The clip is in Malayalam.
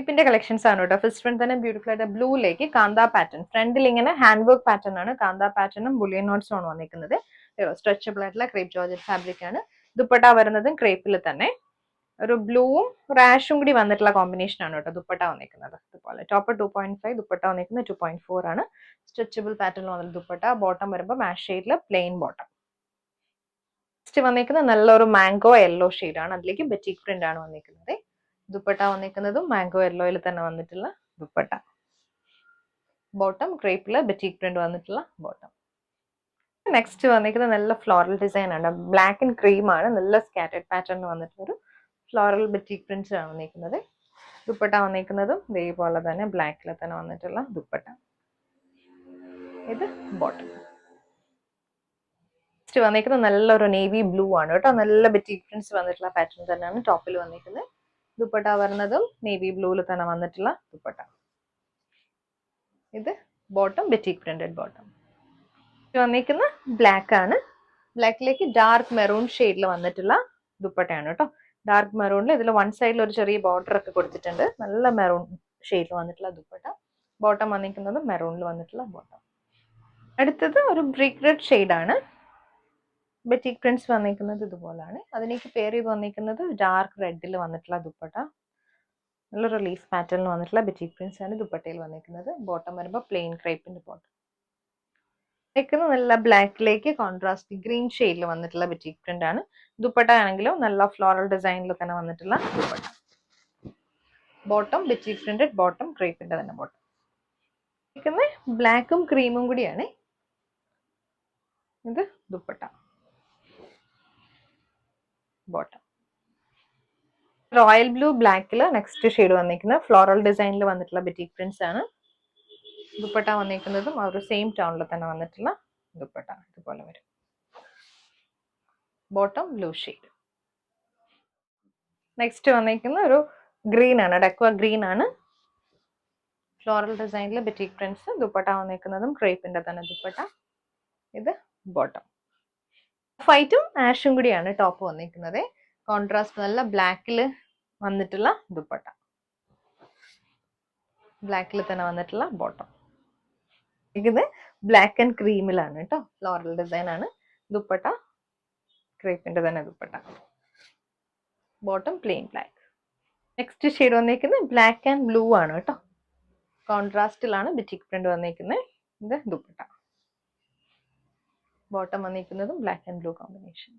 ക്രേപ്പിന്റെ കളക്ഷൻസ് ആണ് കേട്ടോ. ഫസ്റ്റ് വൺ തന്നെ ബ്യൂട്ടിഫുൾ ആയിട്ട് ബ്ലൂയിലേക്ക് കാന്ത പാറ്റേൺ, ഫ്രണ്ടിൽ ഇങ്ങനെ ഹാൻഡ് വർക്ക് പാറ്റേൺ ആണ്. കാന്ത പാറ്റേണും ബുള്ളിയൻ നോട്ട്സും ആണ് വന്നിരിക്കുന്നത്. സ്ട്രെച്ചബിൾ ആയിട്ടുള്ള ക്രേപ്പ് ജോർജറ്റ് ഫാബ്രിക് ആണ്. ദുപ്പട്ട വരുന്നതും ക്രേപ്പിൽ തന്നെ ഒരു ബ്ലൂവും റാഷും കൂടി വന്നിട്ടുള്ള കോമ്പിനേഷൻ ആണ് കേട്ടോ ദുപ്പട്ട വന്നിരിക്കുന്നത്. ഇതുപോലെ ടോപ്പ് 2.5, ദുപ്പട്ട വന്നിരിക്കുന്നത് 2.4 ആണ്. സ്ട്രെച്ചബിൾ പാറ്റേണിൽ വന്നിട്ട് ദുപ്പട്ട. ബോട്ടം വരുമ്പോൾ മാഷ് ഷെയ്ഡിൽ പ്ലെയിൻ ബോട്ടം. നെക്സ്റ്റ് വന്നിരിക്കുന്നത് നല്ലൊരു മാംഗോ യെല്ലോ ആണ്. അതിലേക്ക് ബെറ്റിക് പ്രിന്റ് ആണ് വന്നിരിക്കുന്നത്. ദുപ്പട്ട വന്നിരിക്കുന്നതും മാംഗോ യെല്ലോയിൽ തന്നെ വന്നിട്ടുള്ള ദുപ്പട്ട. ബോട്ടം ക്രേപ്പില് ബെറ്റിക് പ്രിന്റ് വന്നിട്ടുള്ള ബോട്ടം. നെക്സ്റ്റ് വന്നിരിക്കുന്നത് നല്ല ഫ്ലോറൽ ഡിസൈൻ ആണ്. ബ്ലാക്ക് ആൻഡ് ക്രീം ആണ്. നല്ല സ്കാറ്റേഡ് പാറ്റേൺ വന്നിട്ടുള്ളൊരു ഫ്ലോറൽ ബെറ്റിക് പ്രിന്റ്സ് ആണ് വന്നിരിക്കുന്നത്. ദുപ്പട്ട വന്നിരിക്കുന്നതും ഇതേപോലെ തന്നെ ബ്ലാക്കിൽ തന്നെ വന്നിട്ടുള്ള ദുപ്പട്ട. ഇത് ബോട്ടം. നെക്സ്റ്റ് വന്നിരിക്കുന്നത് നല്ലൊരു നേവി ബ്ലൂ ആണ് കേട്ടോ. നല്ല ബെറ്റിക് പ്രിന്റ്സ് വന്നിട്ടുള്ള പാറ്റേൺ തന്നെയാണ് ടോപ്പിൽ വന്നിരിക്കുന്നത്. ദുപ്പട്ട വരുന്നതും നേവി ബ്ലൂവിൽ തന്നെ വന്നിട്ടുള്ള ദുപ്പട്ട. ഇത് ബോട്ടം ബെറ്റിക് പ്രിന്റഡ് ബോട്ടം. വന്നിരിക്കുന്ന ബ്ലാക്ക് ആണ്. ബ്ലാക്കിലേക്ക് ഡാർക്ക് മെറൂൺ ഷെയ്ഡിൽ വന്നിട്ടുള്ള ദുപ്പട്ടയാണ് കേട്ടോ. ഡാർക്ക് മെറൂണിൽ ഇതിൽ വൺ സൈഡിൽ ഒരു ചെറിയ ബോർഡർ ഒക്കെ കൊടുത്തിട്ടുണ്ട്. നല്ല മെറൂൺ ഷെയ്ഡിൽ വന്നിട്ടുള്ള ദുപ്പട്ട. ബോട്ടം വന്നിരിക്കുന്നത് മെറൂണിൽ വന്നിട്ടുള്ള ബോട്ടം. അടുത്തത് ഒരു ബ്രിക്ക് റെഡ് ഷെയ്ഡാണ്. ബെറ്റിക് പ്രിന്റ്സ് വന്നിരിക്കുന്നത് ഇതുപോലാണ്. അതിലേക്ക് പെയർ ചെയ്ത് വന്നിരിക്കുന്നത് ഡാർക്ക് റെഡിൽ വന്നിട്ടുള്ള ദുപ്പട്ട. നല്ലൊരു ലീഫ് പാറ്റേണിൽ വന്നിട്ടുള്ള ബെറ്റിക് പ്രിന്റ്സ് ആണ് ദുപ്പട്ടയിൽ വന്നിരിക്കുന്നത്. ബോട്ടം വരുമ്പോൾ പ്ലെയിൻ ക്രേപ്പിന്റെ ബോട്ടം. നല്ല ബ്ലാക്കിലേക്ക് കോൺട്രാസ്റ്റ് ഗ്രീൻ ഷെയ്ഡിൽ വന്നിട്ടുള്ള ബെറ്റിക് പ്രിന്റ് ആണ്. ദുപ്പട്ട ആണെങ്കിലും നല്ല ഫ്ലോറൽ ഡിസൈനിൽ തന്നെ വന്നിട്ടുള്ള dupatta. Bottom batik printed bottom, ക്രേപ്പിന്റെ തന്നെ ബോട്ടം. ബ്ലാക്കും ക്രീമും കൂടിയാണ്. ഇത് ദുപ്പട്ട, ബോട്ടം. റോയൽ ബ്ലൂ ബ്ലാക്കിൽ നെക്സ്റ്റ് ഷെയ്ഡ് വന്നിരിക്കുന്നത് ഫ്ലോറൽ ഡിസൈനിൽ വന്നിട്ടുള്ള ബെറ്റിക് പ്രിന്റ്സ് ആണ്. ദുപ്പട്ട വന്നിരിക്കുന്നതും ആ ഒരു സെയിം ടോണിൽ തന്നെ വന്നിട്ടുള്ള ദുപ്പട്ട ഇതുപോലെ വരും. Bottom blue shade. നെക്സ്റ്റ് വന്നിരിക്കുന്ന ഒരു ഗ്രീൻ ആണ്, ഡെക്വ ഗ്രീൻ ആണ്. ഫ്ലോറൽ ഡിസൈനിൽ ബെറ്റിക് പ്രിന്റ്സ്. ദുപ്പട്ട വന്നിരിക്കുന്നതും ക്രേപ്പിന്റെ തന്നെ ദുപ്പട്ട. ഇത് ബോട്ടം. വൈറ്റും ആഷും കൂടിയാണ് ടോപ്പ് വന്നിരിക്കുന്നത്. കോൺട്രാസ്റ്റ് നല്ല ബ്ലാക്കിൽ വന്നിട്ടുള്ള ദുപ്പട്ട. ബ്ലാക്കിൽ തന്നെ വന്നിട്ടുള്ള ബോട്ടം. ഇത് ബ്ലാക്ക് ആൻഡ് ക്രീമിലാണ് കേട്ടോ. ഫ്ലോറൽ ഡിസൈൻ ആണ്. ദുപ്പട്ട ക്രേപ്പിന്റെ തന്നെ dupatta. Bottom plain black. Next shade വന്നിരിക്കുന്നത് ബ്ലാക്ക് ആൻഡ് ബ്ലൂ ആണ് കേട്ടോ. കോൺട്രാസ്റ്റിലാണ് ബെറ്റിക് പ്രിന്റ് വന്നിരിക്കുന്നത്. ഇത് ദുപ്പട്ട. ബോട്ടം വന്നിരിക്കുന്നതും ബ്ലാക്ക് ആൻഡ് ബ്ലൂ കോമ്പിനേഷൻ.